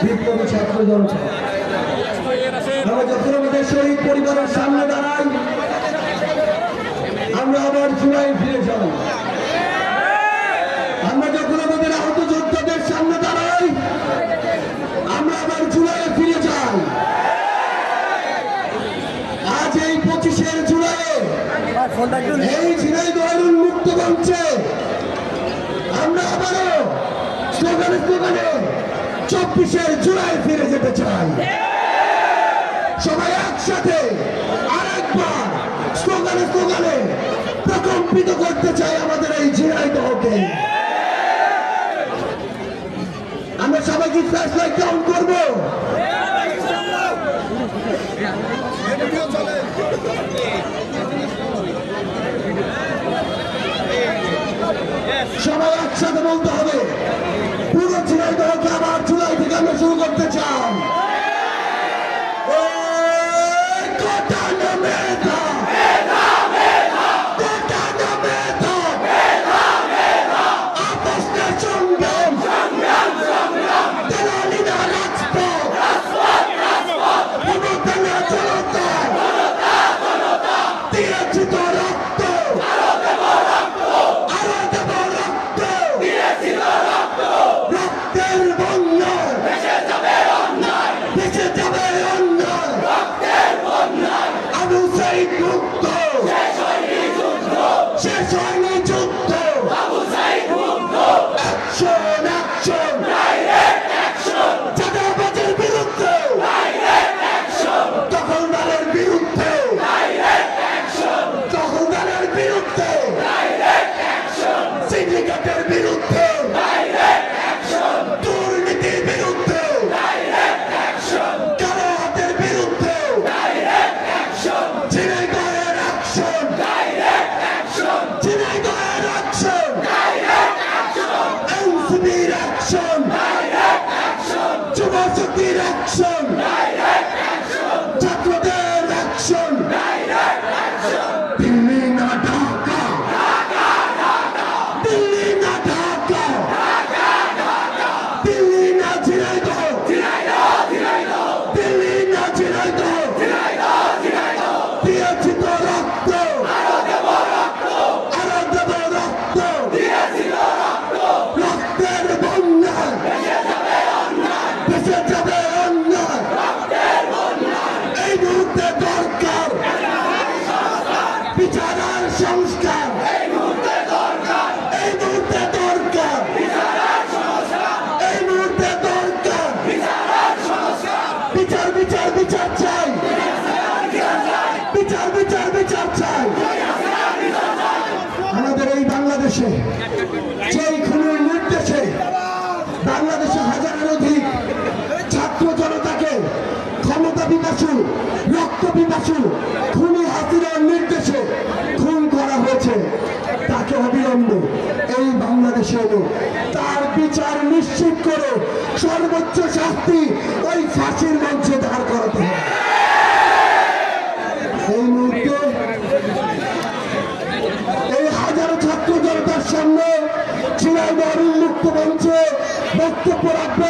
বিপ্লবী ছাত্র জনতা। আমরা যখন আমাদের শহীদ পরিবারের সামনে দাঁড়াই, আমরা আবার জুলাইয়ে ফিরে যাব। আমরা যখন আমাদের আহত যোদ্ধাদের সামনে দাঁড়াই, আমরা আবার জুলাইয়ে ফিরে যাই। আজ এই 25 জুলাইয়ে এই ঝিনাইদহের উন্মুক্ত মঞ্চে আমরা আবারও স্লোগানে 24 জুলাই ফিরে যেতে চাই। সবাই একসাথে আরেকবার স্লোগানে প্রকম্পিত করতে চাই আমাদের এই ঝিনাইদহকে। আমরা সবাই কি ফ্ল্যাশ লাইট অন করবো? সবাই একসাথে বলতে হবে, পুরো ঝিনাইদহকে আবার জুলাই থেকে আমরা শুরু করতে চাই। আমাদের এই বাংলাদেশে যেই খুনের নির্দেশে বাংলাদেশে হাজারের অধিক ছাত্র জনতাকে ক্ষমতা পিপাসু রক্ত পিপাসু খুনি হাসিনার নির্দেশে খুন করা হয়েছে, তাকে অবিলম্বে এই বাংলাদেশে এনে তার বিচার নিশ্চিত করে সর্বোচ্চ শাস্তি ওই ফাঁসির মঞ্চে দাঁড় করাতে হবে। এই মুহূর্তে এই হাজারো ছাত্র জনতার সামনে ঝিনাইদহ উন্মুক্ত মঞ্চে বক্তব্য রাখবে